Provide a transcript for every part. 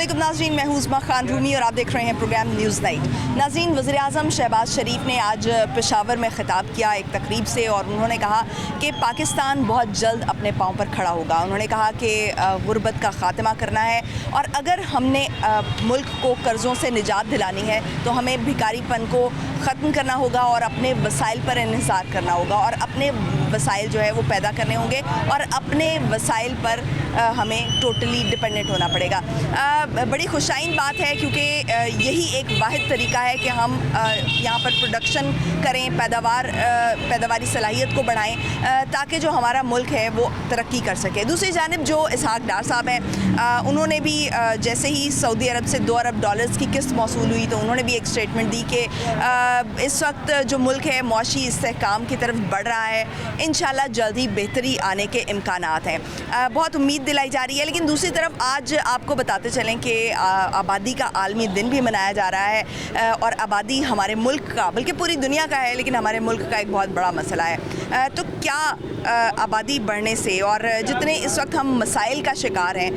अस्सलामुअलैकुम नाज़रीन, मैं हूँ उस्मा खान रूमी और आप देख रहे हैं प्रोग्राम न्यूज़ नाइट। नाज़रीन, वज़ीर-ए-आज़म शहबाज शरीफ ने आज पेशावर में ख़िताब किया एक तकरीब से और उन्होंने कहा कि पाकिस्तान बहुत जल्द अपने पाँव पर खड़ा होगा। उन्होंने कहा कि गुर्बत का ख़ात्मा करना है और अगर हमने मुल्क को कर्ज़ों से निजात दिलानी है तो हमें भिखारीपन को ख़त्म करना होगा और अपने वसाइल पर इन्हिसार करना होगा और अपने वसाइल जो है वो पैदा करने होंगे और अपने वसाइल पर हमें टोटली डिपेंडेंट होना पड़ेगा। बड़ी खुशाइन बात है क्योंकि यही एक वाहिद तरीका है कि हम यहाँ पर प्रोडक्शन करें, पैदावारी सलाहियत को बढ़ाएं ताकि जो हमारा मुल्क है वो तरक्की कर सके। दूसरी जानिब जो इसहाक डार साहब हैं, उन्होंने भी जैसे ही सऊदी अरब से $2 अरब की किस्त मौसूल हुई तो उन्होंने भी एक स्टेटमेंट दी कि इस वक्त जो मुल्क है मौशी इस्तेहकाम की तरफ बढ़ रहा है, इंशाल्लाह जल्दी बेहतरी आने के इम्कानात हैं। बहुत उम्मीद दिलाई जा रही है। लेकिन दूसरी तरफ आज आपको बताते चलें कि आबादी का आलमी दिन भी मनाया जा रहा है और आबादी हमारे मुल्क का बल्कि पूरी दुनिया का है, लेकिन हमारे मुल्क का एक बहुत बड़ा मसला है। तो क्या आबादी बढ़ने से और जितने इस वक्त हम मसाइल का शिकार हैं,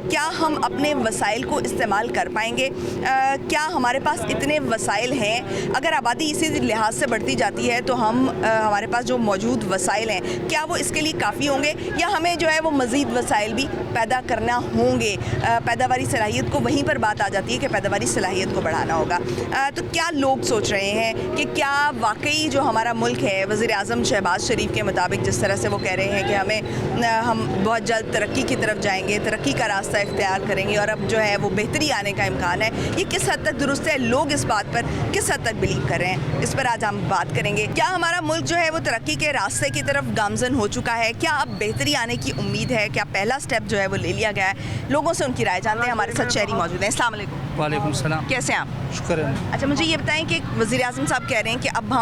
क्या हम अपने वसाइल को इस्तेमाल कर पाएंगे? क्या हमारे पास इतने वसाइल हैं? अगर आबादी इसी लिहाज से बढ़ती जाती है तो हमारे पास जो मौजूद वसाइल हैं क्या वो इसके लिए काफ़ी होंगे या हमें जो है वो मज़ीद वसाइल भी पैदा करना होंगे? पैदावारी सलाहियत को वहीं पर बात आ जाती है कि पैदावारी सलाहियत को बढ़ाना होगा। तो क्या लोग सोच रहे हैं कि क्या वाकई जो हमारा मुल्क है वज़ीर-ए-आज़म शहबाज शरीफ के मुताबिक जिस तरह से वो कह रहे हैं कि हम बहुत जल्द तरक्की की तरफ जाएंगे, तरक्की का रास्ता इख्तियार करेंगे और अब जो है वो बेहतरी आने का इम्कान है, ये किस हद तक दुरुस्त है? लोग इस बात पर किस हद तक बिलीव कर रहे हैं? इस पर आज हम बात करेंगे। क्या हमारा मुल्क जो है वो तरक्की के रास्ते की तरफ गामजन हो चुका है? क्या अब बेहतरी आने की उम्मीद है? क्या पहला स्टेप जो है वो ले लिया गया है? लोगों से उनकी राय जानते हैं। हमारे साथ शहरी मौजूद हैं। अस्सलाम वालेकुम। वालेकुम सलाम। कैसे हैं आप? शुक्र है। अच्छा, मुझे ये बताएं कि वज़ीर-ए-आज़म साहब कह रहे हैं कि अब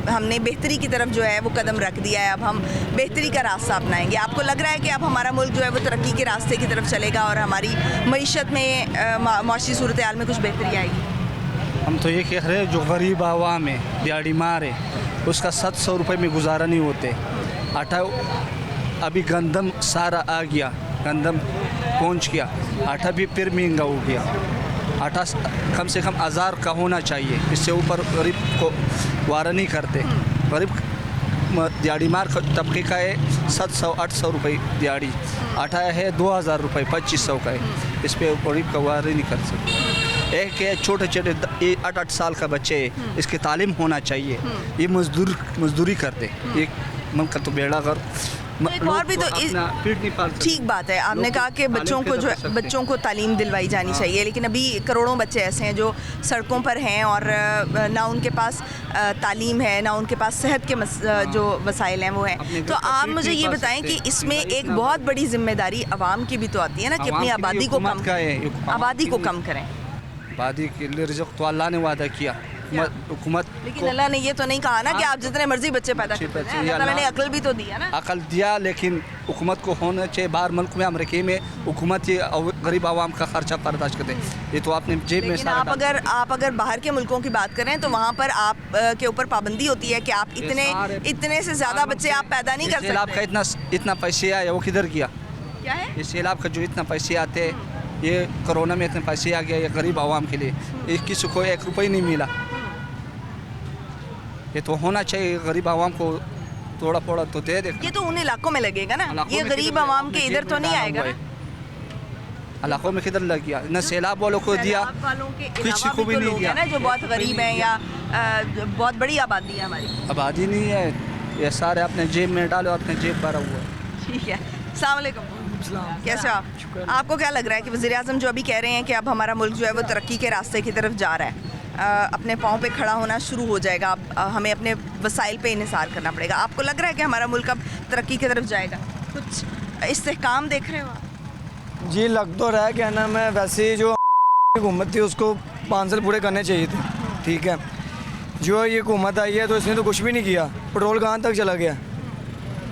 हमने बेहतरी की तरफ जो है वो कदम रख दिया है, अब हम बेहतरी का रास्ता अपनाएंगे। आपको लग रहा है कि अब हमारा मुल्क जो है वो तरक्की के रास्ते की तरफ चलेगा और हमारी मईशत में माशी सूरत हाल में कुछ बेहतरी आएगी? हम तो ये कह रहे हैं जो गरीब आवाम है, दिहाड़ी मार है, उसका 700 रुपये में गुजारा नहीं होते। आटा अभी गंदम सारा आ गया, गंदम पहुंच गया, आटा भी फिर महंगा हो गया। आटा कम से कम 1000 का होना चाहिए, इससे ऊपर गरीब को वारा नहीं करते। गरीब दिहाड़ी मार तबके का है 700-800 रुपये दिहाड़ी, आटा है 2000 रुपये, 2500 का है। इस पर गरीब का वारा नहीं कर सकते। एक है छोटे छोटे 8-8 साल का बच्चे है, इसकी तालीम होना चाहिए। ये मजदूरी करते, ये मन का तो बेड़ा कर और भी तो ठीक बात है। आपने कहा कि बच्चों को तालीम दिलवाई जानी चाहिए, लेकिन अभी करोड़ों बच्चे ऐसे हैं जो सड़कों पर हैं और ना उनके पास तालीम है, ना उनके पास सेहत के जो वसाइल हैं वो हैं। तो आप मुझे ये बताएं कि इसमें एक बहुत बड़ी जिम्मेदारी आवाम की भी तो आती है ना कि अपनी आबादी को कम करें। आबादी के लिए रिज़्क़ तो अल्लाह ने वादा किया, हुकूमत। लेकिन अल्लाह ने ये तो नहीं कहा ना कि आप जितने मर्जी बच्चे पैदा करते हैं, अल्लाह ने अकल भी तो दिया ना। अकल दिया, लेकिन हुकूमत को होना चाहिए। बाहर मुल्क में, अमेरिका में हुकूमत ये गरीब आवाम का खर्चा बर्दाश्त करते हैं। ये तो आपने जेब में आप अगर बाहर के मुल्कों की बात करें तो वहाँ पर आप के ऊपर पाबंदी होती है कि आप इतने से ज़्यादा बच्चे आप पैदा नहीं कर सकते। आपका इतना पैसे आए, वो किधर गया? क्या है इस सैलाब का जो इतना पैसे आते हैं, ये कोरोना में इतने पैसे आ गया, ये गरीब आवाम के लिए किसी को 1 रुपये नहीं मिला। ये तो होना चाहिए, गरीब आवाम को थोड़ा थोड़ा तो दे दे। ये तो उन इलाकों में लगेगा ना, ये गरीब आवाम के इधर तो नहीं आएगा। इलाकों में किधर लग गया? न सैलाब वालों को दिया, किसी को भी नहीं दिया ना, जो बहुत गरीब हैं या बहुत बड़ी आबादी है हमारी। आबादी नहीं है, ये सारे अपने जेब में डालो, अपने जेब भरा हुआ है। ठीक है। अस्सलाम वालेकुम। कैसे हो आप? आपको क्या लग रहा है कि वज़ीर-ए-आज़म जो अभी कह रहे हैं कि अब हमारा मुल्क जो है वो तरक्की के रास्ते की तरफ जा रहा है, अपने पाँव पे खड़ा होना शुरू हो जाएगा, अब हमें अपने वसाइल पे इन्हिसार करना पड़ेगा? आपको लग रहा है कि हमारा मुल्क अब तरक्की की तरफ जाएगा? कुछ इस्तेहकाम देख रहे हो आप? जी, लग तो रहा है कि ना, मैं वैसे ही जो हुकूमत थी उसको 5 साल पूरे करने चाहिए थे। ठीक है, जो ये हुकूमत आई है तो इसने तो कुछ भी नहीं किया। पेट्रोल कहाँ तक चला गया?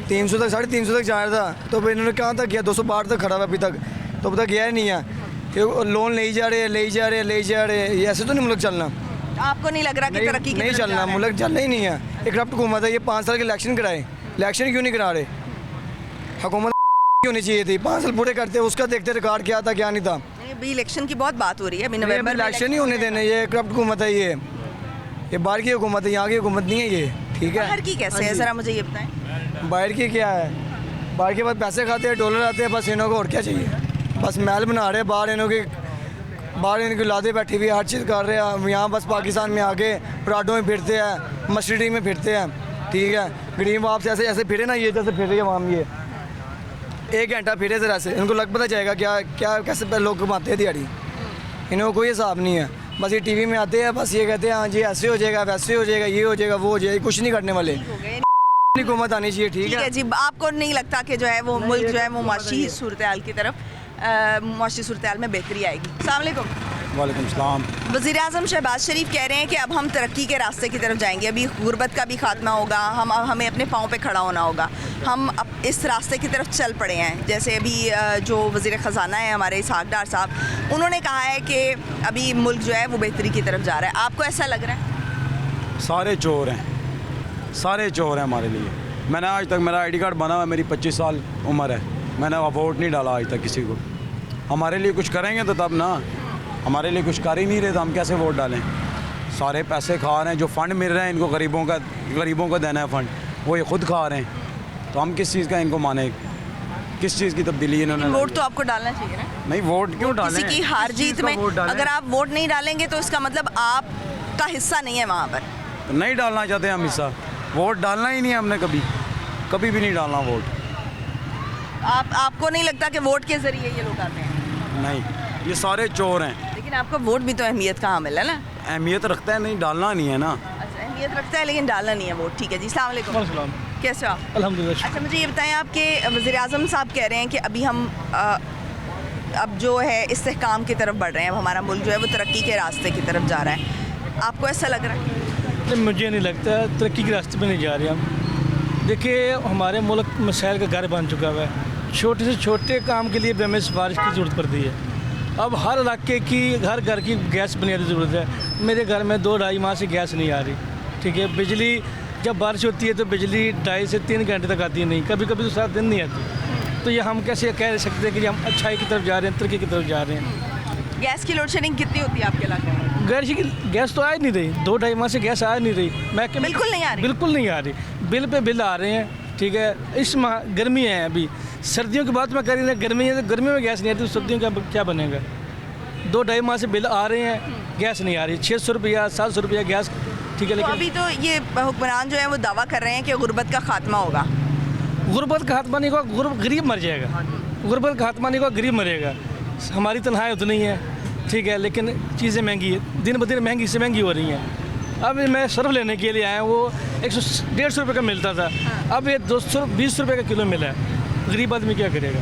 300 तक, 350 तक जा रहा था, तो फिर इन्होंने कहाँ तक किया? 262 तक खड़ा हुआ अभी तक, तो अब तक गया ही नहीं है। कि लोन ले जा रहे हैं, ऐसे तो नहीं मुल्क चलना। आपको नहीं लग रहा कि तरक्की नहीं चलना? मुल्क चलना ही नहीं है। एक करप्ट हुकूमत है, ये 5 साल के इलेक्शन कराए, इलेक्शन क्यों नहीं करा रहे? हुकूमत होनी चाहिए थी, 5 साल पूरे करते, उसका देखते रिकॉर्ड क्या था क्या नहीं था। अभी इलेक्शन की बहुत बात हो रही है, अभी ये नवंबर में इलेक्शन नहीं होने देने, ये करप्ट हुकूमत है, ये बाहर की हुकूमत है, यहाँ की हुकूमत नहीं है ये, ठीक है। बाहर की कैसे है, ज़रा मुझे ये बताएं। बाहर की क्या है, बाहर के बाद पैसे खाते हैं, डॉलर आते हैं, बस इन्हों को और क्या चाहिए, बस महल बना रहे बाहर, बाहर इनकी लादे बैठी हुई हर चीज़ कर रहे हैं। यहाँ बस पाकिस्तान में आके पराठों में फिरते हैं, मस्जिद में फिरते हैं, ठीक है। गरीब आपसे ऐसे ऐसे फिरे ना, ये जैसे फिर रही है वहाँ ये 1 घंटा फिरे ज़रा से, इनको लग पता जाएगा क्या क्या कैसे लोग कमाते हैं दिहाड़ी, इन्हों कोई हिसाब नहीं है। बस ये टीवी में आते हैं, बस ये कहते हैं हाँ जी ऐसे हो जाएगा, वैसे हो जाएगा, ये हो जाएगा, वो हो जाएगा, कुछ नहीं करने वाले। हुकूमत आनी चाहिए, ठीक है जी। आपको नहीं लगता कि जो है वो मुल्क जो है वो माशी सूरत हाल की तरफ माशी सूरत हाल में बेहतरी आएगी? अस्सलाम वालेकुम। वालेकुम सलाम। वज़ीर आज़म शहबाज शरीफ कह रहे हैं कि अब हम तरक्की के रास्ते की तरफ जाएंगे, अभी गुर्बत का भी खात्मा होगा, हमें अपने पाँव पे खड़ा होना होगा, हम अब इस रास्ते की तरफ चल पड़े हैं। जैसे अभी जो वज़ीर ख़जाना है हमारे इसहाक डार साहब, उन्होंने कहा है कि अभी मुल्क जो है वो बेहतरी की तरफ जा रहा है। आपको ऐसा लग रहा है? सारे चोर हैं, सारे चोर हैं हमारे लिए। मैंने आज तक, मेरा आईडी कार्ड बना हुआ है, मेरी 25 साल उम्र है, मैंने वोट नहीं डाला आज तक किसी को। हमारे लिए कुछ करेंगे तो तब ना, हमारे लिए कुछ कर ही नहीं रहे तो हम कैसे वोट डालें। सारे पैसे खा रहे हैं, जो फ़ंड मिल रहे हैं इनको गरीबों को देना है फ़ंड, वो ये खुद खा रहे हैं, तो हम किस चीज़ का इनको माने, किस चीज़ की तब्दीली इन्होंने। वोट तो आपको डालना चाहिए ना। नहीं, वोट क्यों डालें? किसी की हार जीत में अगर आप वोट नहीं डालेंगे तो इसका मतलब आपका हिस्सा नहीं है वहाँ पर। तो नहीं डालना चाहते हम हिस्सा, वोट डालना ही नहीं है हमने, कभी भी नहीं डालना वोट। आपको नहीं लगता कि वोट के ज़रिए ये लोग आते हैं? नहीं, ये सारे चोर हैं। लेकिन आपका वोट भी तो अहमियत का हामिल है ना। अहमियत रखता है, नहीं डालना नहीं है ना। अच्छा, अहमियत रखता है लेकिन डालना नहीं है वोट, ठीक है जी। अस्सलाम वालेकुम। कैसे हो आप? अल्हम्दुलिल्लाह। अच्छा, मुझे ये बताएं, आपके वज़ीर आज़म साहब कह रहे हैं कि अभी हम अब जो है इस्तेहकाम की तरफ बढ़ रहे हैं, अब हमारा मुल्क जो है वो तरक्की के रास्ते की तरफ जा रहा है। आपको ऐसा लग रहा है? नहीं, मुझे नहीं लगता तरक्की के रास्ते पे नहीं जा रहे हम। देखिए, हमारे मुल्क मसाइल का घर बन चुका हुआ है, छोटे से छोटे काम के लिए भी हमें सिफारिश की ज़रूरत पड़ती है। अब हर इलाके की, हर घर की गैस बुनियादी ज़रूरत है। मेरे घर में 2-2.5 माह से गैस नहीं आ रही, ठीक है। बिजली जब बारिश होती है तो बिजली 2.5 से 3 घंटे तक आती नहीं, कभी कभी तो सारा दिन नहीं आती। तो ये हम कैसे कह सकते हैं कि हम अच्छाई की तरफ जा रहे हैं, तरक्की की तरफ जा रहे हैं। गैस की लोड शेडिंग कितनी होती है आपके इलाके में? गैस तो आ ही नहीं रही, 2-2.5 माह से गैस आ नहीं रही। बिल्कुल नहीं आ रही? बिल्कुल नहीं आ रही, बिल पे बिल आ रहे हैं, ठीक है। इस माह गर्मी है, अभी सर्दियों की बात मैं कर रही हूँ, गर्मी है तो गर्मी में गैस नहीं आती, तो सर्दियों का क्या बनेगा? 2-2.5 माह से बिल आ रहे हैं, गैस नहीं आ रही। 600 रुपया 700 रुपया गैस, ठीक है। तो लेकिन अभी तो ये हुक्मरान जो है वो दावा कर रहे हैं कि गुर्बत का खात्मा होगा। गुर्बत का खात्मा नहीं होगा, गरीब मर जाएगा। गुर्बत का खात्मा नहीं होगा, गरीब मरेगा। हमारी तनख्वाहें उतनी है, ठीक है, लेकिन चीज़ें महंगी है, दिन ब दिन महंगी से महंगी हो रही हैं। अब मैं सर्फ लेने के लिए आया, वो 150 रुपये का मिलता था, अब ये 220 रुपये का किलो मिला है। गरीब आदमी क्या करेगा?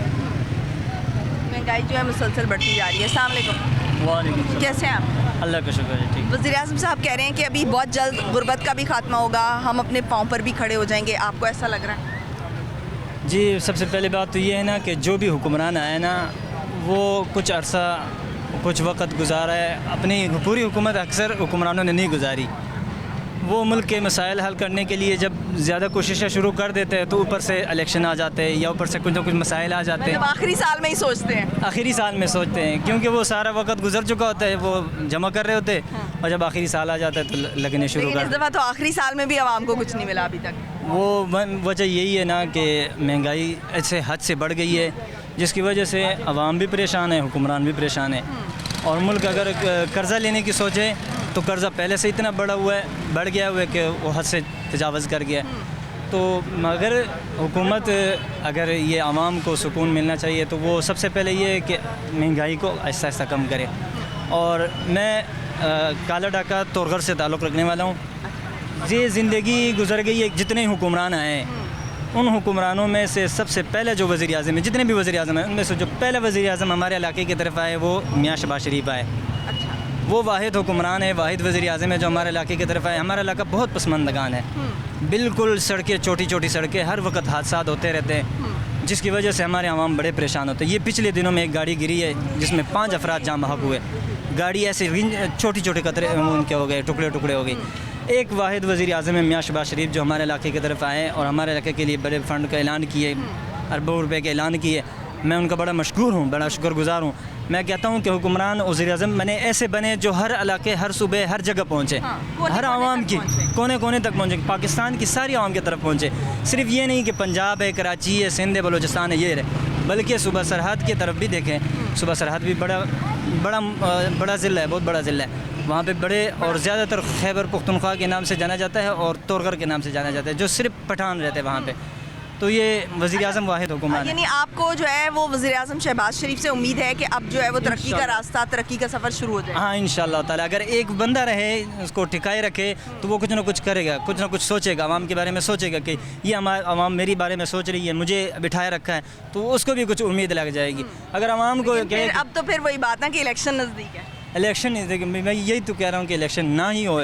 महंगाई जो है मुसलसल बढ़ती जा रही है। अस्सलाम वालेकुम। वालेकुम। कैसे हैं आप? अल्लाह का शुक्र है, ठीक। वज़ीर आज़म साहब कह रहे हैं कि अभी बहुत जल्द गुर्बत का भी खात्मा होगा, हम अपने पाँव पर भी खड़े हो जाएंगे। आपको ऐसा लग रहा है? जी, सबसे पहले बात तो ये है ना कि जो भी हुक्मरान आए ना, वो कुछ अरसा कुछ वक्त गुजारा है, अपनी पूरी हुकूमत अक्सर हुक्मरानों ने नहीं गुजारी। वो मुल्क के मसाइल हल करने के लिए जब ज़्यादा कोशिशें शुरू कर देते हैं तो ऊपर से इलेक्शन आ जाते हैं या ऊपर से कुछ ना कुछ मसाइल आ जाते हैं। मतलब आखिरी साल में ही सोचते हैं? आखिरी साल में सोचते हैं, क्योंकि वो सारा वक्त गुजर चुका होता है, वो जमा कर रहे होते हैं, और जब आखिरी साल आ जाता है तो लगने शुरू लेकिन कर इस दफ़ा तो आखिरी साल में भी आवाम को कुछ नहीं मिला अभी तक। वो वजह यही है ना कि महंगाई ऐसे हद से बढ़ गई है, जिसकी वजह से अवाम भी परेशान है, हुक्मरान भी परेशान है। और मुल्क अगर कर्ज़ा लेने की सोचे तो कर्ज़ा पहले से इतना बढ़ गया हुआ है कि वो हद से तजावज़ कर गया। तो मगर हुकूमत अगर ये आवाम को सुकून मिलना चाहिए तो वो सबसे पहले ये है कि महंगाई को आहिस्ता आहिस्ता कम करे। और मैं काला डाका तोरगर से ताल्लुक़ रखने वाला हूँ। ये ज़िंदगी गुजर गई है, जितने हुक्मरान आए उन हुक्मरानों में से सबसे पहले जो वज़ीर आज़म है, जितने भी वज़ीर आज़म हैं उनमें से जो पहले वज़ीर आज़म हमारे इलाके की तरफ आए वो मियाँ शहबाज शरीफ आए। वो वाहिद हुक्मरान है, वाहिद वज़ीर आज़म है जो हमारे इलाके की तरफ आए। हमारा इलाका बहुत पसमंदगान है, बिल्कुल सड़कें छोटी छोटी सड़कें, हर वक्त हादसा होते रहते हैं, जिसकी वजह से हमारे आवाम बड़े परेशान होते हैं। ये पिछले दिनों में एक गाड़ी गिरी है जिसमें 5 अफराद जाम बहक हुए। गाड़ी ऐसे छोटी छोटी कतरे उनके हो गए, टुकड़े टुकड़े हो गए। एक वाहिद वज़ीर आज़म है मियाँ शहबाज शरीफ जो हमारे इलाके की तरफ आए और हमारे इलाके के लिए बड़े फ़ंड का ऐलान किए, अरबों रुपए का ऐलान किए। मैं उनका बड़ा मशकूर हूँ, बड़ा शुक्रगुज़ार हूँ। मैं कहता हूँ कि हुक्मरान वज़ीर-ए-आज़म बने ऐसे बने जो हर इलाके, हर सूबे, हर जगह पहुँचे, कोने-कोने हर आवाम तक की पहुँचे। कोने कोने तक पहुँचे, पाकिस्तान की सारी आवाम की तरफ पहुँचे। सिर्फ ये नहीं कि पंजाब है, कराची है, सिंध है, बलूचिस्तान है, ये रहे, बल्कि सूबा सरहद की तरफ भी देखें। सूबा सरहद भी बड़ा ज़िला है, बहुत बड़ा ज़िला है। वहाँ पे बड़े और ज़्यादातर खैबर पुख्तनख्वा के नाम से जाना जाता है और तोरगर के नाम से जाना जाता है, जो सिर्फ पठान रहते हैं वहाँ पे। तो ये वज़ीर-ए-आज़म वाहिद हुक्मरान है। यानी आपको जो है वो वज़ीर-ए-आज़म शहबाज शरीफ से उम्मीद है कि अब जो है वो तरक्की का रास्ता, तरक्की का सफ़र शुरू हो जाए। हाँ, इंशाअल्लाह ताला अगर एक बंदा रहे, उसको टिकाए रखे, तो वो कुछ ना कुछ करेगा, कुछ ना कुछ सोचेगा, आवाम के बारे में सोचेगा कि ये हमारा आवाम मेरी बारे में सोच रही है, मुझे बिठाए रखा है, तो उसको भी कुछ उम्मीद लग जाएगी। अगर आवाम को लेकिन फिर अब तो फिर वही बात ना कि इलेक्शन नज़दीक है। इलेक्शन नहीं, देखिए मैं यही तो कह रहा हूँ कि इलेक्शन ना ही हो,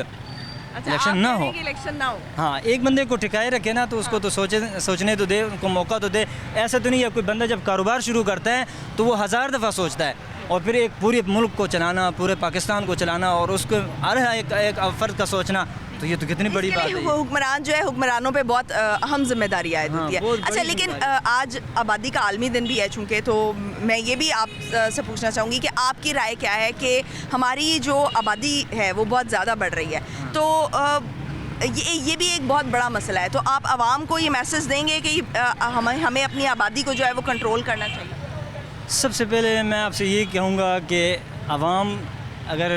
अच्छा, इलेक्शन आप ना कह रहे हो। हैं कि इलेक्शन ना हो। हाँ, एक बंदे को टिकाए रखे ना, तो उसको तो सोचने तो दे, उनको मौका तो दे। ऐसा तो नहीं है कोई बंदा जब कारोबार शुरू करता है तो वो 1000 दफ़ा सोचता है, और फिर एक पूरे मुल्क को चलाना, पूरे पाकिस्तान को चलाना, और उसको हर एक फ़र्द का सोचना, तो ये तो कितनी बड़ी इसके बात लिए है। हुक्मरान जो है, हुक्मरानों पे बहुत अहम जिम्मेदारी आयद हाँ, होती है। बहुत अच्छा, बड़ी लेकिन जिम्मेदारी। आज आबादी का आलमी दिन भी है चूँकि, तो मैं ये भी आप से पूछना चाहूँगी कि आपकी राय क्या है कि हमारी जो आबादी है वो बहुत ज़्यादा बढ़ रही है, तो ये भी एक बहुत बड़ा मसला है। तो आप आवाम को ये मैसेज देंगे कि हमें अपनी आबादी को जो है वो कंट्रोल करना चाहिए? सबसे पहले मैं आपसे ये कहूँगा कि आवाम अगर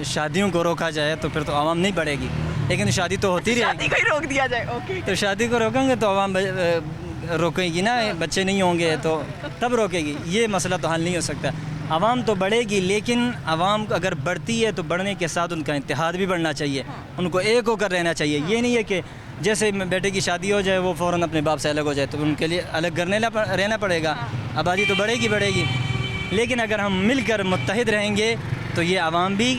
शादियों को रोका जाए तो फिर तो आवाम नहीं बढ़ेगी, लेकिन शादी तो होती शादी रहेगी। को ही रोक दिया जाए, ओके। तो शादी को रोकेंगे तो आवाम रोकेगी ना, बच्चे नहीं होंगे तो तब रोकेगी। ये मसला तो हल नहीं हो सकता। आवाम तो बढ़ेगी, लेकिन आवाम अगर बढ़ती है तो बढ़ने के साथ उनका इत्तेहाद भी बढ़ना चाहिए, उनको एक होकर रहना चाहिए। ये नहीं है कि जैसे बेटे की शादी हो जाए वो फ़ौरन अपने बाप से अलग हो जाए, तो उनके लिए अलग रहना पड़ेगा। आबादी तो बढ़ेगी, लेकिन अगर हम मिलकर मुत्तहिद रहेंगे तो ये आवाम भी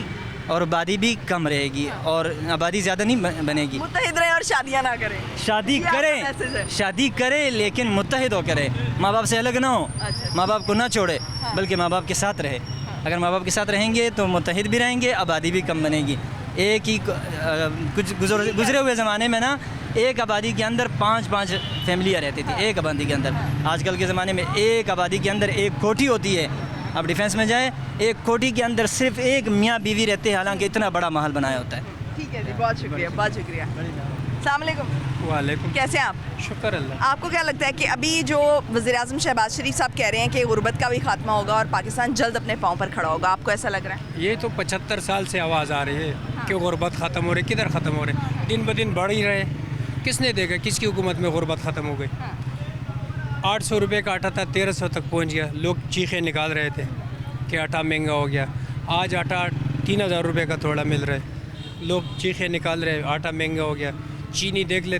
और आबादी भी कम रहेगी और आबादी ज़्यादा नहीं बनेगी। मुत्तहिद रहें और शादियाँ ना करें। शादी ये आपका मैसेज है। करें, शादी करे, लेकिन मुत्तहिद हो करे, माँ बाप से अलग ना हो, अच्छा। माँ बाप को ना छोड़े, बल्कि माँ बाप के साथ रहे। अगर माँ बाप के साथ रहेंगे तो मुत्तहिद भी रहेंगे, आबादी भी कम बनेगी। एक ही कुछ गुजरे हुए ज़माने में ना, एक आबादी के अंदर 5-5 फैमिलियाँ रहती थी, एक आबादी के अंदर। आजकल के ज़माने में एक आबादी के अंदर एक कोठी होती है। अब डिफेंस में जाए, एक कोठी के अंदर सिर्फ एक मियाँ बीवी रहते हैं, हालांकि इतना बड़ा महल बनाया होता है। ठीक है जी, बहुत शुक्रिया, बहुत शुक्रिया। अस्सलाम वालेकुम। वालेकुम कैसे हैं आप? शुक्र अल्लाह। आपको क्या लगता है कि अभी जो वज़ीर-ए-आज़म शहबाज शरीफ साहब कह रहे हैं कि गुर्बत का भी खात्मा होगा और पाकिस्तान जल्द अपने पाँव पर खड़ा होगा, आपको ऐसा लग रहा है? ये तो 75 साल से आवाज़ आ रही है कि गुर्बत ख़त्म हो रही, किधर ख़त्म हो रही, दिन ब दिन बढ़ ही रहे। किसने देखा किसकी हुकूमत में गुर्बत ख़त्म हो गई? 800 रुपये का आटा था, 1300 तक पहुंच गया। लोग चीखें निकाल रहे थे कि आटा महंगा हो गया। आज आटा 3000 रुपये का थोड़ा मिल रहा है, लोग चीखें निकाल रहे, आटा महंगा हो गया। चीनी देख ले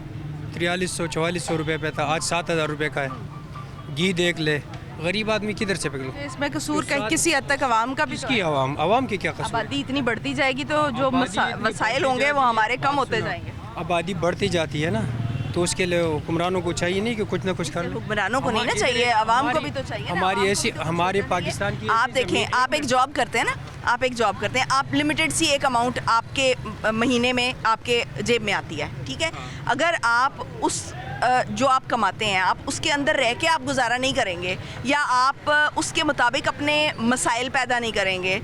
4300-4400 रुपये पे था, आज 7000 रुपये का है। घी देख ले, गरीब आदमी किधर से पकड़ो? इसमें कसूर का किसी हद तक आवाम का भी तो किसकी है। आवाम की क्या कसूर? आबादी इतनी बढ़ती जाएगी तो जो वसाइल होंगे वो हमारे कम होते जाएंगे। आबादी बढ़ती जाती है ना, तो उसके लिए हुक्मरानों को चाहिए नहीं कि कुछ ना कुछ कर लो। हुक्मरानों को नहीं ना चाहिए, आवाम को भी तो चाहिए ना। हमारी आवाम ऐसी को भी तो हमारे चाहिए। पाकिस्तान की आप देखें, आप एक जॉब करते हैं ना, आप एक जॉब करते हैं, आप लिमिटेड सी एक अमाउंट आपके महीने में आपके जेब में आती है, ठीक है। अगर आप उस जो आप कमाते हैं, आप उसके अंदर रह के आप गुजारा नहीं करेंगे या आप उसके मुताबिक अपने मसाइल पैदा नहीं करेंगे,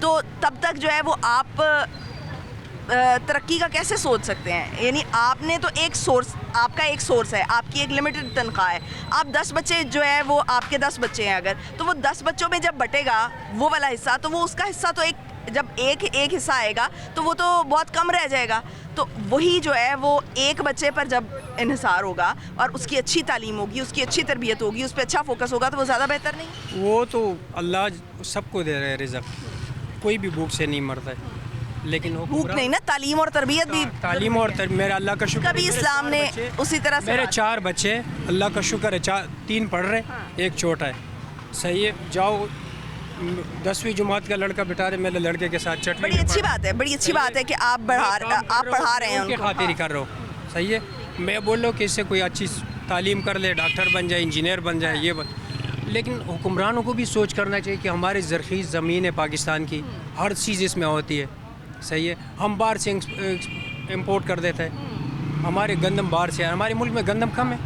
तो तब तक जो है वो आप तरक्की का कैसे सोच सकते हैं? यानी आपने तो एक सोर्स, आपका एक सोर्स है, आपकी एक लिमिटेड तनख्वाह है। आप 10 बच्चे जो है वो आपके 10 बच्चे हैं, अगर तो वो 10 बच्चों में जब बटेगा वो वाला हिस्सा, तो वो उसका हिस्सा तो जब एक हिस्सा आएगा तो वो तो बहुत कम रह जाएगा। तो वही जो है वो एक बच्चे पर जब इन्हिसार होगा और उसकी अच्छी तालीम होगी, उसकी अच्छी तरबियत होगी, उस पर अच्छा फोकस होगा, तो वो ज़्यादा बेहतर नहीं? वो तो अल्लाह सबको दे रहे हैं रिज़्क़, कोई भी भूख से नहीं मरता है। लेकिन भूख नहीं ना, तालीम और तरबियत भी। तालीम और मेरा अल्लाह का शुक्र है, कभी मेरे इस्लाम 4 ने बच्चे- उसी तरह से मेरे बात- 4 बच्चे, अल्लाह का शुक्र है, 3 पढ़ रहे, एक छोटा है। सही है, जाओ 10वीं जमात का लड़का बिठा रहे मेरे लड़के के साथ चटनी बड़ी अच्छी बात है, बड़ी अच्छी बात है कि आप पढ़ा रहे हैं उनके उनको। खातिर ही कर रहा हूँ। सही है, मैं बोल रहा हूँ कि इससे कोई अच्छी तालीम कर ले, डॉक्टर बन जाए, इंजीनियर बन जाए, ये लेकिन हुक्मरानों को भी सोच करना चाहिए कि हमारी ज़रख़ीज़ ज़मीन है पाकिस्तान की, हर चीज़ इसमें होती है। सही है, हम बाहर से इंपोर्ट कर देते हैं, हमारे गंदम बाहर से, हमारे मुल्क में गंदम कम है,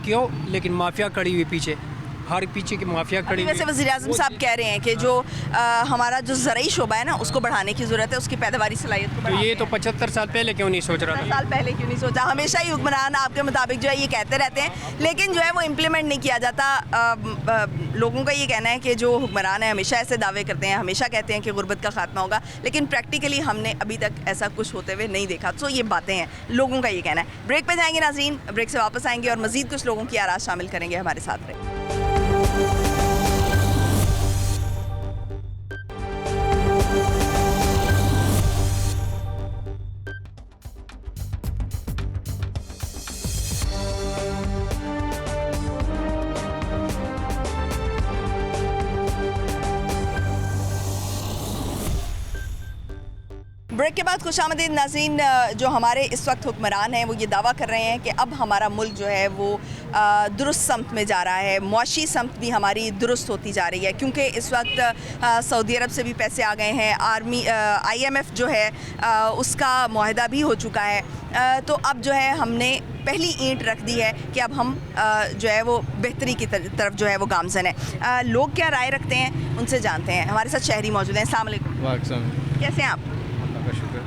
क्यों? लेकिन माफिया खड़ी हुई पीछे, हर पीछे की माफिया खड़ी हुई वैसे वज़ीर-ए-आज़म साहब कह रहे हैं कि जो हमारा जो ज़राई शोबा है ना उसको बढ़ाने की ज़रूरत है, उसकी पैदावारी सलाहियत को तो ये तो 75 साल पहले क्यों नहीं सोच रहा 10 था? साल पहले क्यों नहीं सोचा? हमेशा ही हुक्मरान आपके मुताबिक जो है ये कहते रहते हैं, लेकिन जो है वो इम्प्लीमेंट नहीं किया जाता। लोगों का ये कहना है कि जो हुक्मरान है हमेशा ऐसे दावे करते हैं, हमेशा कहते हैं कि गुर्बत का खात्मा होगा, लेकिन प्रैक्टिकली हमने अभी तक ऐसा कुछ होते हुए नहीं देखा। तो ये बातें हैं, लोगों का ये कहना है। ब्रेक पे जाएंगे नाज़रीन, ब्रेक से वापस आएंगे और मज़ीद कुछ लोगों की आराज़ शामिल करेंगे, हमारे साथ रहे। ब्रेक के बाद खुशामदीद नाज़रीन, जो हमारे इस वक्त हुक्मरान हैं वो ये दावा कर रहे हैं कि अब हमारा मुल्क जो है वो दुरुस्त समत में जा रहा है, मुआशी समत भी हमारी दुरुस्त होती जा रही है, क्योंकि इस वक्त सऊदी अरब से भी पैसे आ गए हैं, IMF जो है उसका मुआहदा भी हो चुका है। तो अब जो है हमने पहली ईंट रख दी है कि अब हम जो है वो बेहतरी की तरफ जो है वो गामज़न है। लोग क्या राय रखते हैं उनसे जानते हैं। हमारे साथ शहरी मौजूद हैं। अस्सलाम वालेकुम, कैसे हैं आप?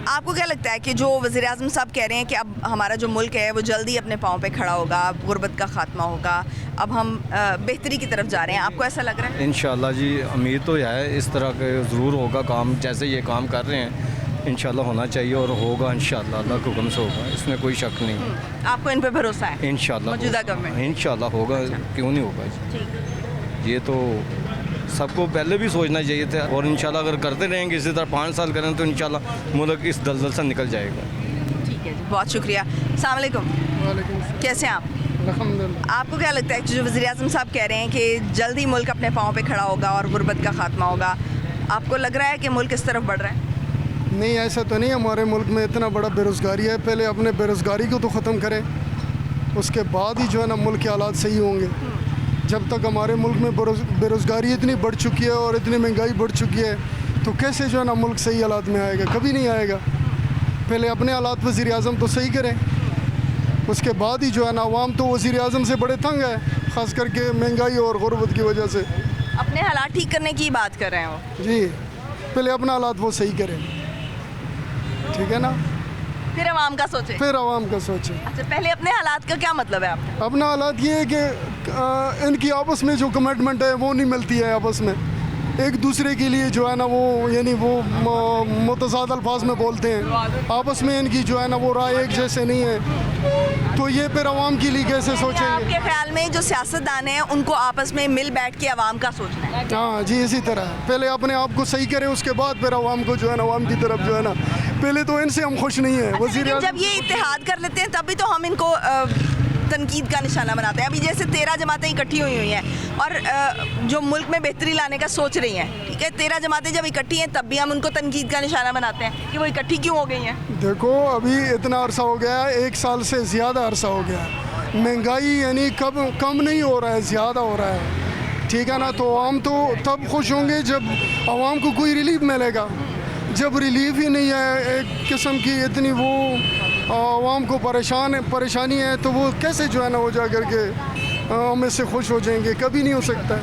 आपको क्या लगता है कि जो वज़ीर-ए-आज़म साहब कह रहे हैं कि अब हमारा जो मुल्क है वो जल्दी अपने पाँव पे खड़ा होगा, गुर्बत का खात्मा होगा, अब हम बेहतरी की तरफ जा रहे हैं, आपको ऐसा लग रहा है? इंशाल्लाह जी, उम्मीद तो है इस तरह के ज़रूर होगा काम, जैसे ये काम कर रहे हैं इंशाल्लाह होना चाहिए और होगा इंशाल्लाह, अल्लाह के हुक्म से होगा, इसमें कोई शक नहीं। आपको इन पे भरोसा है? इंशाल्लाह मौजूदा गवर्नमेंट इंशाल्लाह होगा, क्यों नहीं होगा। ये तो सबको पहले भी सोचना चाहिए था, और इंशाल्लाह अगर करते रहेंगे इसी तरह 5 साल करें तो इंशाल्लाह मुल्क इस दलदल से निकल जाएगा। ठीक है जी, बहुत शुक्रिया। अस्सलाम वालेकुम, कैसे हैं आप? अल्हम्दुलिल्लाह। आपको क्या लगता है कि जो वज़ीर-ए-आज़म साहब कह रहे हैं कि जल्दी मुल्क अपने पाँव पे खड़ा होगा और गुर्बत का खात्मा होगा, आपको लग रहा है कि मुल्क इस तरफ बढ़ रहा है? नहीं, ऐसा तो नहीं। हमारे मुल्क में इतना बड़ा बेरोज़गारी है, पहले अपने बेरोज़गारी को तो ख़त्म करें, उसके बाद ही जो है ना मुल्क के हालात सही होंगे। जब तक हमारे मुल्क में बेरोज़गारी इतनी बढ़ चुकी है और इतनी महंगाई बढ़ चुकी है तो कैसे जो है ना मुल्क सही हालात में आएगा? कभी नहीं आएगा। पहले अपने हालात वज़ीर-ए-आज़म तो सही करें, उसके बाद ही जो है ना अवाम तो वज़ीर-ए-आज़म से बड़े तंग है, ख़ास करके महंगाई और गुर्बत की वजह से। अपने हालात ठीक करने की बात कर रहे हैं वो? जी, पहले अपना हालात वो सही करें, ठीक है ना, फिर आवाम का सोचे। फिर आवाम का सोचे। अच्छा, पहले अपने हालात का क्या मतलब है आपका? अपना हालात ये है कि इनकी आपस में जो कमिटमेंट है वो नहीं मिलती है, आपस में एक दूसरे के लिए जो है ना वो यानी वो मुतज़ाद अल्फाज में बोलते हैं, आपस में इनकी जो है ना वो राय एक जैसे नहीं है, तो ये फिर आवाम के लिए कैसे सोचेंगे? आपके ख्याल में जो सियासतदान हैं उनको आपस में मिल बैठ के आवाम का सोचना है? हाँ जी, इसी तरह पहले अपने आप को सही करें, उसके बाद फिर आवाम को जो है ना आवाम की तरफ जो है ना, पहले तो इनसे हम खुश नहीं है। लेकिन जब ये इत्तेहाद कर लेते हैं तब भी तो हम इनको तनकीद का निशाना बनाते हैं। अभी जैसे 13 जमातें इकट्ठी हुई हैं और जो मुल्क में बेहतरी लाने का सोच रही हैं, ठीक है, 13 जमातें जब इकट्ठी हैं तब भी हम उनको तनकीद का निशाना बनाते हैं कि वो इकट्ठी क्यों हो गई हैं। देखो, अभी इतना अरसा हो गया है, 1 साल से ज़्यादा अरसा हो गया है, महंगाई यानी कम नहीं हो रहा है, ज़्यादा हो रहा है, ठीक है ना। तो आवाम तो तब खुश होंगे जब आवाम को कोई रिलीफ मिलेगा। जब रिलीफ ही नहीं है, एक किस्म की इतनी वो आवाम को परेशानी है, तो वो कैसे जो है ना वो जा कर के हम इससे खुश हो जाएंगे? कभी नहीं हो सकता।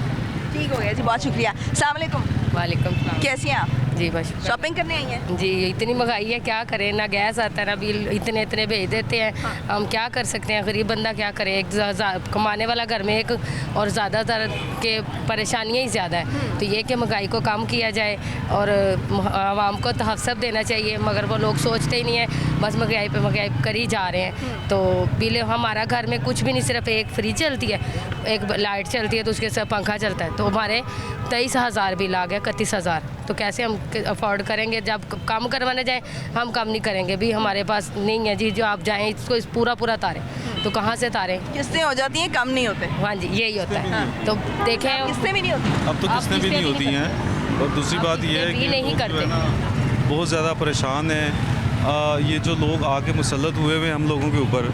ठीक हो गया जी, बहुत शुक्रिया। अस्सलाम वालेकुम। वालेकुम सलाम। कैसी हैं आप? जी बस शॉपिंग करने आई हैं? जी, इतनी महंगाई है, क्या करें, ना गैस आता है ना बिल, इतने भेज देते हैं। हम क्या कर सकते हैं, गरीब बंदा क्या करे, एक कमाने वाला घर में एक और ज़्यादातर के परेशानियाँ ही ज़्यादा है। तो ये कि महंगाई को कम किया जाए और आवाम को तहफ़्फ़ुज़ देना चाहिए, मगर वो लोग सोचते ही नहीं है, बस महंगाई पे महंगाई कर ही जा रहे हैं। तो बिल हमारा घर में कुछ भी नहीं, सिर्फ एक फ्रिज चलती है, एक लाइट चलती है, तो उसके साथ पंखा चलता है, तो हमारे 23,000 बिल आ गया, 31,000। तो कैसे हम अफोर्ड करेंगे? जब कम करवाने जाए हम कम नहीं करेंगे, भी हमारे पास नहीं है जी, जो आप जाएं इसको पूरा तारें, तो कहाँ से तारें? किस्तें हो जाती हैं, कम नहीं होते। हाँ जी, यही होता है। तो देखें, किस्तें भी नहीं होती। अब तो किस्तें भी नहीं होती हैं। और दूसरी बात ये है कि नहीं करते, बहुत ज़्यादा परेशान हैं। ये जो लोग आके मुसल्लत हुए हुए हम लोगों के ऊपर,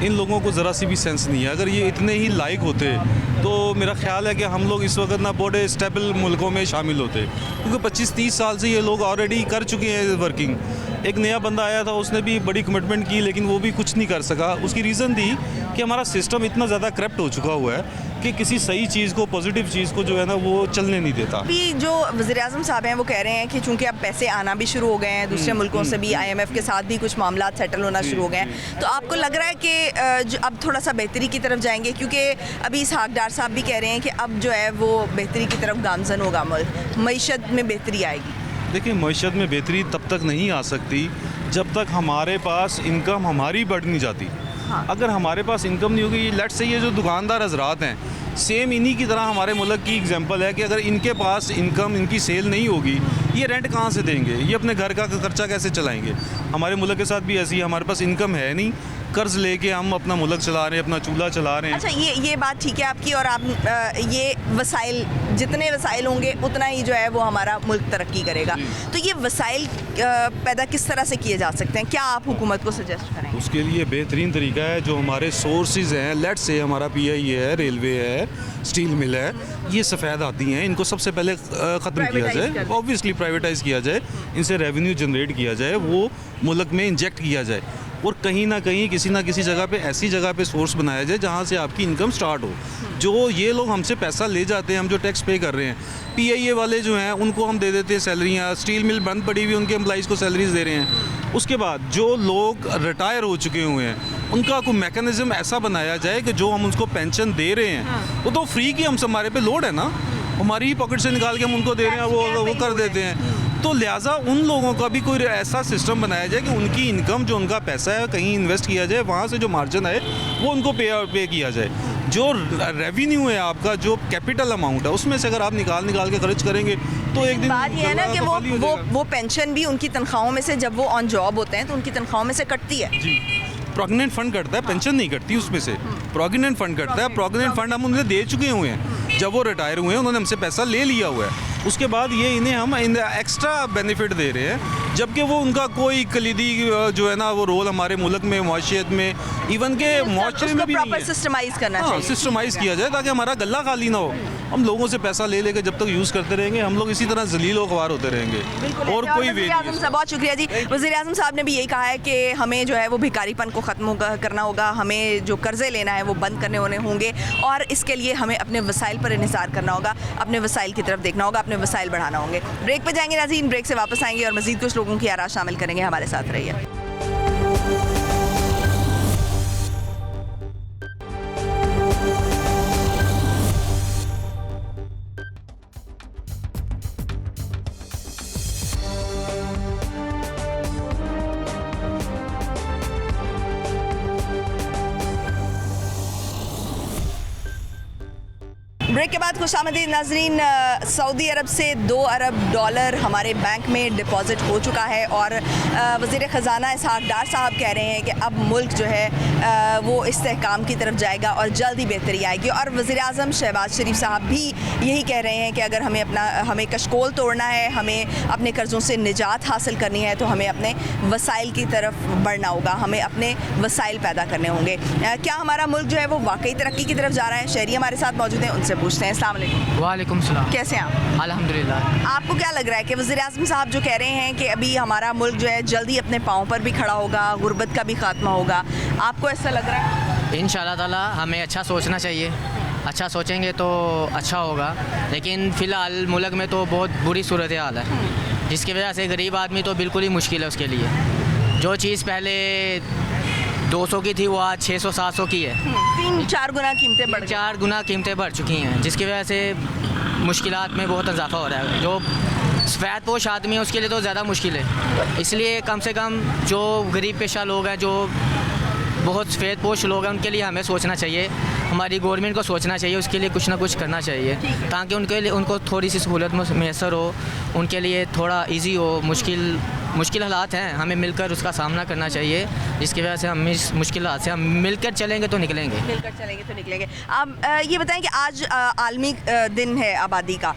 इन लोगों को ज़रा सी भी सेंस नहीं है। अगर ये इतने ही लायक होते तो मेरा ख्याल है कि हम लोग इस वक्त ना बड़े स्टेबल मुल्कों में शामिल होते, क्योंकि 25-30 साल से ये लोग ऑलरेडी कर चुके हैं वर्किंग। एक नया बंदा आया था, उसने भी बड़ी कमिटमेंट की, लेकिन वो भी कुछ नहीं कर सका। उसकी रीज़न थी कि हमारा सिस्टम इतना ज़्यादा करप्ट हो चुका हुआ है कि किसी सही चीज़ को, पॉजिटिव चीज़ को जो है ना वो चलने नहीं देता। अभी जो वज़ीर-ए-आज़म साहब हैं वो कह रहे हैं कि चूंकि अब पैसे आना भी शुरू हो गए हैं दूसरे मुल्कों से भी, IMF के साथ भी कुछ मामला सेटल होना शुरू हो गए हैं, तो आपको लग रहा है कि जो अब थोड़ा सा बेहतरी की तरफ जाएंगे? क्योंकि अभी इसहाक डार साहब भी कह रहे हैं कि अब जो है वो बेहतरी की तरफ गामजन होगा मुल्क, मईशत में बेहतरी आएगी। देखिए, मईशत में बेहतरी तब तक नहीं आ सकती जब तक हमारे पास इनकम हमारी बढ़ नहीं जाती। हाँ। अगर हमारे पास इनकम नहीं होगी, लेट्स से ये जो दुकानदार हजरात हैं, सेम इन्हीं की तरह हमारे मुल्क की एग्जांपल है कि अगर इनके पास इनकम, इनकी सेल नहीं होगी, ये रेंट कहाँ से देंगे, ये अपने घर का खर्चा कैसे चलाएंगे? हमारे मुल्क के साथ भी ऐसी है, हमारे पास इनकम है नहीं, कर्ज लेके हम अपना मुल्क चला रहे हैं, अपना चूल्हा चला रहे हैं। अच्छा, ये बात ठीक है आपकी, और आप ये वसाइल, जितने वसाइल होंगे उतना ही जो है वो हमारा मुल्क तरक्की करेगा। तो ये वसाइल पैदा किस तरह से किए जा सकते हैं, क्या आप हुकूमत को सजेस्ट करेंगे? उसके लिए बेहतरीन तरीका है, जो हमारे सोर्सेज हैं, लेट्स से हमारा PIA है, रेलवे है, स्टील मिल है, ये सफ़ेद आती हैं, इनको सबसे पहले ख़त्म किया जाए, ऑब्वियसली प्राइवेटाइज़ किया जाए, इनसे रेवेन्यू जनरेट किया जाए, वो मुल्क में इंजेक्ट किया जाए, और कहीं ना कहीं किसी ना किसी जगह पे ऐसी जगह पे सोर्स बनाया जाए जहाँ से आपकी इनकम स्टार्ट हो। जो ये लोग हमसे पैसा ले जाते हैं, हम जो टैक्स पे कर रहे हैं, PIA वाले जो हैं उनको हम दे देते हैं सैलरियाँ, स्टील मिल बंद पड़ी हुई उनके एम्प्लॉइज़ को सैलरीज दे रहे हैं। उसके बाद जो लोग रिटायर हो चुके हुए हैं उनका कोई मैकेनिज़्म ऐसा बनाया जाए कि जो हम उनको पेंशन दे रहे हैं वो तो फ्री की, हम हमारे पे लोड है ना, हमारी ही पॉकेट से निकाल के हम उनको दे रहे हैं, वो कर देते हैं। तो लिहाजा उन लोगों का भी कोई ऐसा सिस्टम बनाया जाए कि उनकी इनकम, जो उनका पैसा है, कहीं इन्वेस्ट किया जाए, वहाँ से जो मार्जिन आए वो उनको पे किया जाए। जो रेवेन्यू है आपका, जो कैपिटल अमाउंट है, उसमें से अगर आप निकाल के खर्च करेंगे तो एक दिन बात ये है ना कि वो पेंशन भी उनकी तनख्वाहों में से, जब वो ऑन जॉब होते हैं तो उनकी तनख्वाहों में से कटती है। जी, प्रोविडेंट फंड कटता है, पेंशन नहीं कटती उसमें से, प्रोविडेंट फंड कटता है। प्रोविडेंट फंड हम उन्हें दे चुके हुए हैं, जब वो रिटायर हुए हैं उन्होंने हमसे पैसा ले लिया हुआ है, उसके बाद ये इन्हें हम एक्स्ट्रा बेनिफिट दे रहे हैं, जबकि वो उनका कोई कलीदी जो है ना वो रोल हमारे मुल्क में, माशियत में, इवन के माशरे में भी नहीं है। सिस्टमाइज करना चाहिए, सिस्टमाइज किया जाए ताकि हमारा गला खाली ना हो। हम लोगों से पैसा ले लेकर जब तक यूज़ करते रहेंगे, हम लोग इसी तरह जलील ख्वार होते रहेंगे, और कोई वे नहीं है। बहुत शुक्रिया जी। वज़ीर-ए-आज़म साहब ने भी यही कहा है कि हमें जो है वो भिखारीपन को ख़त्म करना होगा, हमें जो कर्ज़े लेना है वो बंद करने होंगे, और इसके लिए हमें अपने वसाइल पर इन्हिसार करना होगा, अपने वसाइल की तरफ देखना होगा, अपने वसाइल बढ़ाना होंगे। ब्रेक पे जाएंगे नाज़रीन, ब्रेक से वापस आएंगे और मज़ीद कुछ लोगों की आरा शामिल करेंगे, हमारे साथ रहिए। ब्रेक के बाद खुशामदीद नाजरीन। सऊदी अरब से $2 अरब हमारे बैंक में डिपॉजिट हो चुका है, और वज़ीर ख़ज़ाना इसहाक डार साहब कह रहे हैं कि अब मुल्क जो है वो इस्तेहकाम की तरफ जाएगा और जल्द ही बेहतरी आएगी। और वज़ीर-ए-आज़म शहबाज शरीफ साहब भी यही कह रहे हैं कि अगर हमें कशकोल तोड़ना है, हमें अपने कर्ज़ों से निजात हासिल करनी है, तो हमें अपने वसाइल की तरफ बढ़ना होगा, हमें अपने वसाइल पैदा करने होंगे। क्या हमारा मुल्क जो है वो वाकई तरक्की की तरफ जा रहा है? शहरी हमारे साथ मौजूद हैं, उनसे पूछते हैं। अस्सलाम वालेकुम। वालेकुम सलाम। कैसे हैं आप? अल्हम्दुलिल्लाह। आपको क्या लग रहा है कि वज़ीर-ए-आज़म साहब जो कह रहे हैं कि अभी हमारा मुल्क जो है जल्दी अपने पाँव पर भी खड़ा होगा, गुर्बत का भी खात्मा होगा, आपको ऐसा लग रहा है? इंशाअल्लाह ताला हमें अच्छा सोचना चाहिए, अच्छा सोचेंगे तो अच्छा होगा, लेकिन फ़िलहाल मुल्क में तो बहुत बुरी सूरत हाल है, जिसकी वजह से गरीब आदमी तो बिल्कुल ही मुश्किल है उसके लिए। जो चीज़ पहले 200 की थी वो आज 600-700 की है, 3-4 गुना कीमतें बढ़ 4 गुना कीमतें बढ़ चुकी हैं, जिसकी वजह से मुश्किलात में बहुत इजाफा हो रहा है। जो सफ़ेद पोश आदमी है उसके लिए तो ज़्यादा मुश्किल है, इसलिए कम से कम जो गरीब पेशा लोग हैं, जो बहुत सफ़ेद पोश लोग हैं, उनके लिए हमें सोचना चाहिए, हमारी गवर्नमेंट को सोचना चाहिए, उसके लिए कुछ ना कुछ करना चाहिए, ताकि उनको थोड़ी सी सहूलत मैसर हो, उनके लिए थोड़ा इजी हो। मुश्किल हालात हैं, हमें मिलकर उसका सामना करना चाहिए, जिसकी वजह से हम इस मुश्किल हालात से हम मिलकर चलेंगे तो निकलेंगे। आप ये बताएं कि आज आलमी दिन है आबादी का,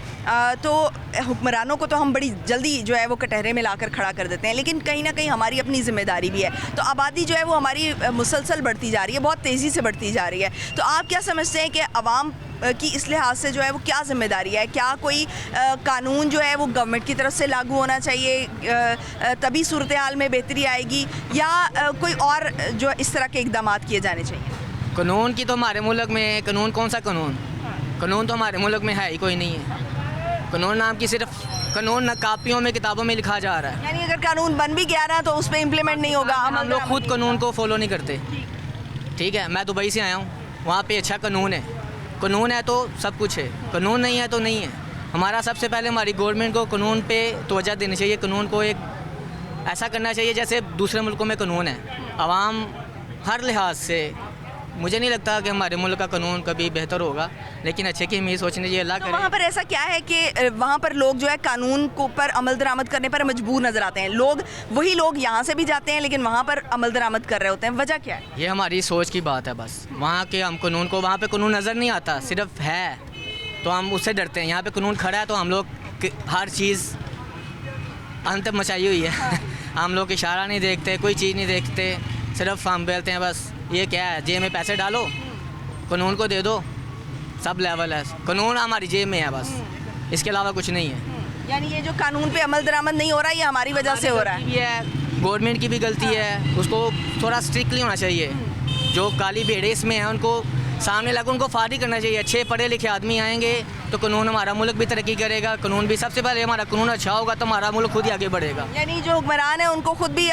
तो हुक्मरानों को तो हम बड़ी जल्दी जो है वो कटहरे में लाकर खड़ा कर देते हैं, लेकिन कहीं ना कहीं हमारी अपनी ज़िम्मेदारी भी है। तो आबादी जो है वो हमारी मुसलसल बढ़ती जा रही है, बहुत तेज़ी से बढ़ती जा रही है। तो आप क्या समझते हैं कि अवाम की इस लिहाज से जो है वो क्या ज़िम्मेदारी है? क्या कोई कानून जो है वो गवर्नमेंट की तरफ से लागू होना चाहिए, तभी सूरत हाल में बेहतरी आएगी, या कोई और जो इस तरह के इक़दाम किए जाने चाहिए? कानून की तो हमारे मुल्क में कानून, कौन सा कानून, कानून तो हमारे मुल्क में है ही कोई नहीं है। कानून नाम की सिर्फ कानून न कापियों में किताबों में लिखा जा रहा है। यानी अगर कानून बन भी गया ना तो उस पर इम्प्लीमेंट नहीं होगा। हम लोग खुद कानून को फॉलो नहीं करते। ठीक है, मैं दुबई से आया हूँ, वहाँ पे अच्छा कानून है। कानून है तो सब कुछ है, कानून नहीं है तो नहीं है। हमारा सबसे पहले हमारी गवर्नमेंट को कानून पे तवज्जो देनी चाहिए। कानून को एक ऐसा करना चाहिए जैसे दूसरे मुल्कों में कानून है। आवाम हर लिहाज से मुझे नहीं लगता कि हमारे मुल्क का कानून कभी बेहतर होगा, लेकिन अच्छे की उम्मीद सोचनी चाहिए। अल्लाह करे। वहाँ पर ऐसा क्या है कि वहाँ पर लोग जो है कानून को पर अमल दरामद करने पर मजबूर नज़र आते हैं? वही लोग यहाँ से भी जाते हैं लेकिन वहाँ पर अमल दरामद कर रहे होते हैं, वजह क्या है? ये हमारी सोच की बात है बस। वहाँ के हम कानून को, वहाँ पे कानून नज़र नहीं आता, सिर्फ है तो हम उससे डरते हैं। यहाँ पे कानून खड़ा है तो हम लोग हर चीज़ अंत मचाई हुई है। हम लोग इशारा नहीं देखते, कोई चीज़ नहीं देखते, सिर्फ हम बोलते हैं बस ये क्या है, जेब में पैसे डालो, कानून को दे दो, सब लेवल है। कानून हमारी जेब में है बस, इसके अलावा कुछ नहीं है। यानी ये जो कानून पे अमल दरामद नहीं हो रहा है ये हमारी वजह से हो रहा है। ये गवर्नमेंट की भी गलती है, उसको थोड़ा स्ट्रिक्टली होना चाहिए। जो काली भेड़े इसमें हैं उनको सामने लगा, उनको फारिग करना चाहिए। अच्छे पढ़े लिखे आदमी आएंगे तो कानून, हमारा मुल्क भी तरक्की करेगा। कानून भी सबसे पहले हमारा कानून अच्छा होगा तो हमारा मुल्क खुद ही आगे बढ़ेगा। यानी जो हुक्मरान है उनको खुद भी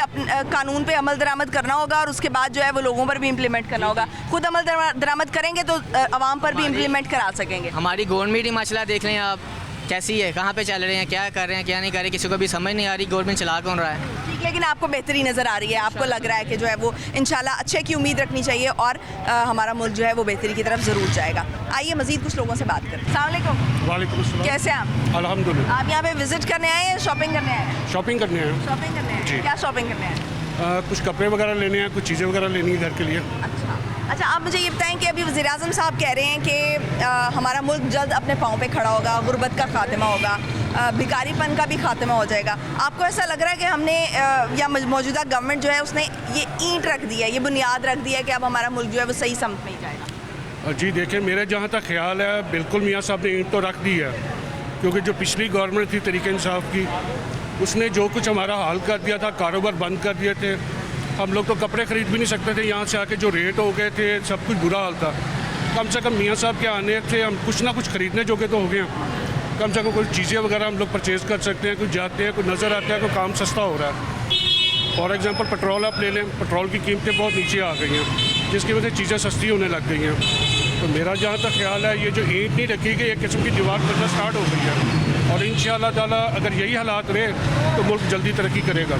कानून पे अमल दरामद करना होगा और उसके बाद जो है वो लोगों पर भी इम्प्लीमेंट करना होगा। खुद अमल दरामद करेंगे तो आवाम पर भी इम्प्लीमेंट करा सकेंगे। हमारी गवर्नमेंट ही माशाल्लाह देख लें आप कैसी है, कहाँ पे चल रहे हैं, क्या कर रहे हैं, क्या नहीं कर रहे, किसी को भी समझ नहीं आ रही गवर्नमेंट चला कौन रहा है। ठीक, लेकिन आपको बेहतरी नज़र आ रही है, आपको लग रहा है कि जो है वो इंशाल्लाह अच्छे की उम्मीद रखनी चाहिए और हमारा मुल्क जो है वो बेहतरी की तरफ ज़रूर जाएगा। आइए मज़ीद कुछ लोगों से बात करें। अस्सलाम वालेकुम। वालेकुम अस्सलाम। कैसे हैं आप? अल्हम्दुलिल्लाह। आप यहाँ पे विजिट करने आए हैं, शॉपिंग करने आए हैं? शॉपिंग करने हैं। शॉपिंग करने आए हैं, क्या शॉपिंग करने आए हैं? कुछ कपड़े वगैरह लेने हैं, कुछ चीज़ें वगैरह लेनी है घर के लिए। अच्छा, आप मुझे ये बताएं कि अभी वज़ीर-ए-आज़म साहब कह रहे हैं कि हमारा मुल्क जल्द अपने पाँव पे खड़ा होगा, गुर्बत का खात्मा होगा, भिखारीपन का भी खात्मा हो जाएगा। आपको ऐसा लग रहा है कि हमने या मौजूदा गवर्नमेंट जो है उसने ये ईंट रख दी है, ये बुनियाद रख दी है कि अब हमारा मुल्क जो है वो सही समत में ही जाएगा? जी देखिए, मेरे जहाँ तक ख्याल है बिल्कुल मियाँ साहब ने ईंट तो रख दी है, क्योंकि जो पिछली गवर्नमेंट थी तरीके इंसाफ की, उसने जो कुछ हमारा हाल कर दिया था, कारोबार बंद कर दिए थे। हम लोग तो कपड़े ख़रीद भी नहीं सकते थे, यहाँ से आके जो रेट हो गए थे, सब कुछ बुरा हाल था। कम से कम मियाँ साहब के आने से हम कुछ ना कुछ ख़रीदने जोगे तो हो गए। कम से कम कुछ चीज़ें वगैरह हम लोग परचेज़ कर सकते हैं, कुछ जाते हैं, कुछ नज़र आता है, कोई काम सस्ता हो रहा है। फॉर एग्ज़ाम्पल पेट्रोल आप ले लें, पेट्रोल की कीमतें बहुत नीचे आ गई हैं, जिसकी वजह से चीज़ें सस्ती होने लग गई हैं। तो मेरा जहाँ तक ख्याल है ये जो ईंट नहीं रखी गई, एक किस्म की दीवार बनना स्टार्ट हो गई है और इंशाअल्लाह ताला अगर यही हालात रहे तो मुल्क जल्दी तरक्की करेगा।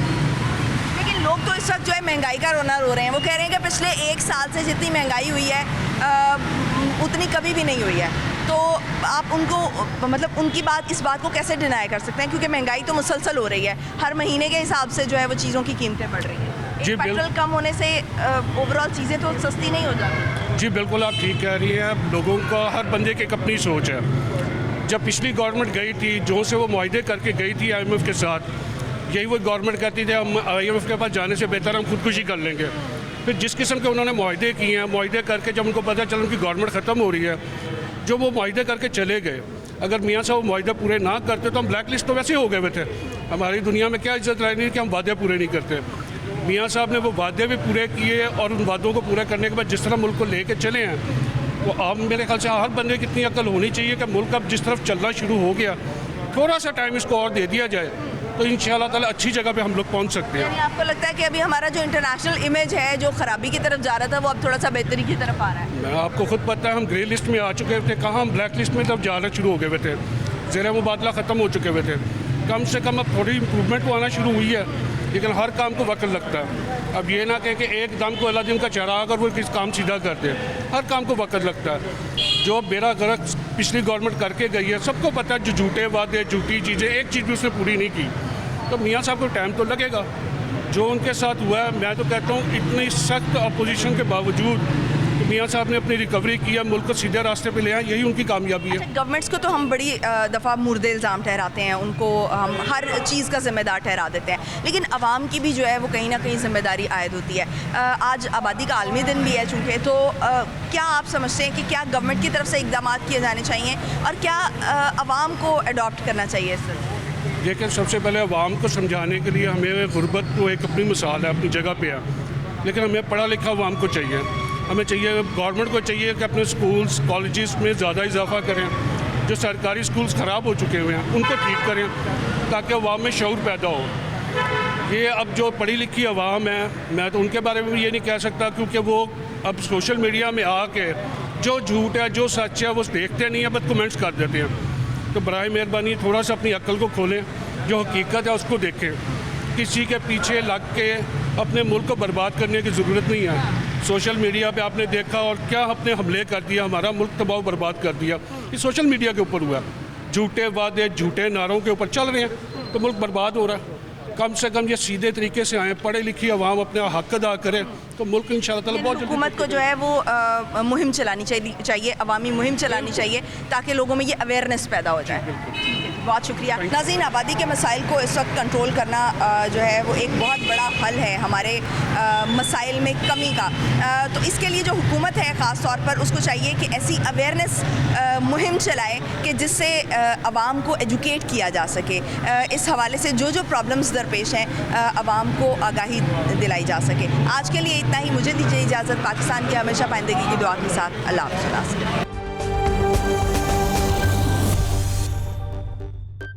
लेकिन लोग तो इस वक्त जो है महंगाई का रोना रो रहे हैं। वो कह रहे हैं कि पिछले एक साल से जितनी महंगाई हुई है उतनी कभी भी नहीं हुई है। तो आप उनको मतलब उनकी बात, इस बात को कैसे डिनाई कर सकते हैं, क्योंकि महंगाई तो मुसलसल हो रही है, हर महीने के हिसाब से जो है वो चीज़ों की कीमतें बढ़ रही हैं। पेट्रोल कम होने से ओवरऑल चीज़ें तो सस्ती नहीं हो जाती। जी बिल्कुल, आप ठीक कह रही हैं। लोगों का, हर बंदे की एक अपनी सोच है। जब पिछली गवर्नमेंट गई थी, जो से वो मुआहदे करके गई थी IMF के साथ, यही वो गवर्नमेंट कहती थी हम IMF के पास जाने से बेहतर हम खुदकुशी कर लेंगे। फिर जिस किस्म के उन्होंने मुआहदे किए हैं, मुआहदे करके जब उनको पता चला उनकी गवर्नमेंट ख़त्म हो रही है, जो वो मुआहदे करके चले गए, अगर मियाँ साहब मुआहदे पूरे ना करते तो हम ब्लैक लिस्ट तो वैसे ही हो गए हुए थे। हमारी दुनिया में क्या इज्जत रही नहीं कि हम वादे पूरे नहीं करते। मियाँ साहब ने वो वादे भी पूरे किए और उन वादों को पूरा करने के बाद जिस तरह मुल्क को लेके चले हैं, वो अब मेरे ख्याल से हर बंदे की इतनी अक्ल होनी चाहिए कि मुल्क अब जिस तरफ चलना शुरू हो गया, थोड़ा सा टाइम इसको और दे दिया जाए तो इंशाअल्लाह ताला अच्छी जगह पे हम लोग पहुंच सकते हैं। यानी आपको लगता है कि अभी हमारा जो इंटरनेशनल इमेज है, जो ख़राबी की तरफ जा रहा था, वो अब थोड़ा सा बेहतरी की तरफ आ रहा है? मैं आपको खुद पता है, हम ग्रे लिस्ट में आ चुके थे, कहाँ हम ब्लैक लिस्ट में तब जाना शुरू हो गए हुए थे, ज़ेर मुबादला ख़त्म हो चुके हुए थे। कम से कम अब थोड़ी इम्प्रूवमेंट तो आना शुरू हुई है, लेकिन हर काम को वक्त लगता है। अब ये ना कहें कि एक दम को अल्लाह दिन का चराग और वो किस काम सीधा कर दे, हर काम को वक्त लगता है। जो बेरा गर्क पिछली गवर्नमेंट करके गई है, सबको पता है, जो झूठे वादे, झूठी चीज़ें, एक चीज़ भी उसने पूरी नहीं की। तो मियाँ साहब को टाइम तो लगेगा। जो उनके साथ हुआ है, मैं तो कहता हूँ इतनी सख्त अपोजिशन के बावजूद मियाँ साहब ने अपनी रिकवरी किया, मुल्क को सीधे रास्ते पे ले आए, यही उनकी कामयाबी है। गवर्नमेंट्स को तो हम बड़ी दफ़ा मुर्दे इल्ज़ाम ठहराते हैं, उनको हम हर चीज़ का ज़िम्मेदार ठहरा देते हैं, लेकिन आवाम की भी जो है वो कहीं ना कहीं ज़िम्मेदारी आयद होती है। आज आबादी का आलमी दिन भी है चूँकि, तो क्या आप समझते हैं कि क्या गवर्नमेंट की तरफ से इक़दाम किए जाने चाहिए और क्या आवाम को अडॉप्ट करना चाहिए इस? लेकिन सबसे पहले आवाम को समझाने के लिए हमें गुर्बत तो एक अपनी मिसाल है, अपनी जगह पे है, लेकिन हमें पढ़ा लिखा आवाम को चाहिए। हमें चाहिए, गवर्नमेंट को चाहिए कि अपने स्कूल्स कॉलेजेस में ज़्यादा इजाफा करें, जो सरकारी स्कूल्स ख़राब हो चुके हुए हैं उनको ठीक करें ताकि अवाम में शऊर पैदा हो। ये अब जो पढ़ी लिखी अवाम है, मैं तो उनके बारे में भी ये नहीं कह सकता क्योंकि वो अब सोशल मीडिया में आके जो झूठ है जो सच है वो देखते नहीं है, बस कमेंट्स कर देते हैं। तो बराए मेहरबानी थोड़ा सा अपनी अक्ल को खोलें, जो हकीकत है उसको देखें। किसी के पीछे लग के अपने मुल्क को बर्बाद करने की ज़रूरत नहीं है। सोशल मीडिया पे आपने देखा और क्या अपने हमले कर दिया, हमारा मुल्क तबाह बर्बाद कर दिया, ये सोशल मीडिया के ऊपर हुआ। झूठे वादे झूठे नारों के ऊपर चल रहे हैं तो मुल्क बर्बाद हो रहा है। कम से कम ये सीधे तरीके से आए, पढ़े लिखी अवाम अपने हक अदा करे तो मुल्क इंशाअल्लाह ताला बहुत जल्दी। हुकूमत को जो है वो मुहिम चलानी चाहिए, अवामी मुहिम चलानी चाहिए ताकि लोगों में ये अवेयरनेस पैदा हो जाए। बहुत शुक्रिया। नाज़रीन, आबादी के मसाइल को इस वक्त कंट्रोल करना जो है वो एक बहुत बड़ा हल है हमारे मसाइल में कमी का। तो इसके लिए जो हुकूमत है ख़ास तौर पर उसको चाहिए कि ऐसी अवेयरनेस मुहिम चलाए कि जिससे अवाम को एजुकेट किया जा सके। इस हवाले से जो जो प्रॉब्लम्स दरपेश हैं अवाम को आगाही दिलाई जा सके। आज के लिए इतना ही, मुझे दीजिए इजाज़त। पाकिस्तान की हमेशा पाइंदगी की दुआ के साथ अल्लाह हाफ़िज़।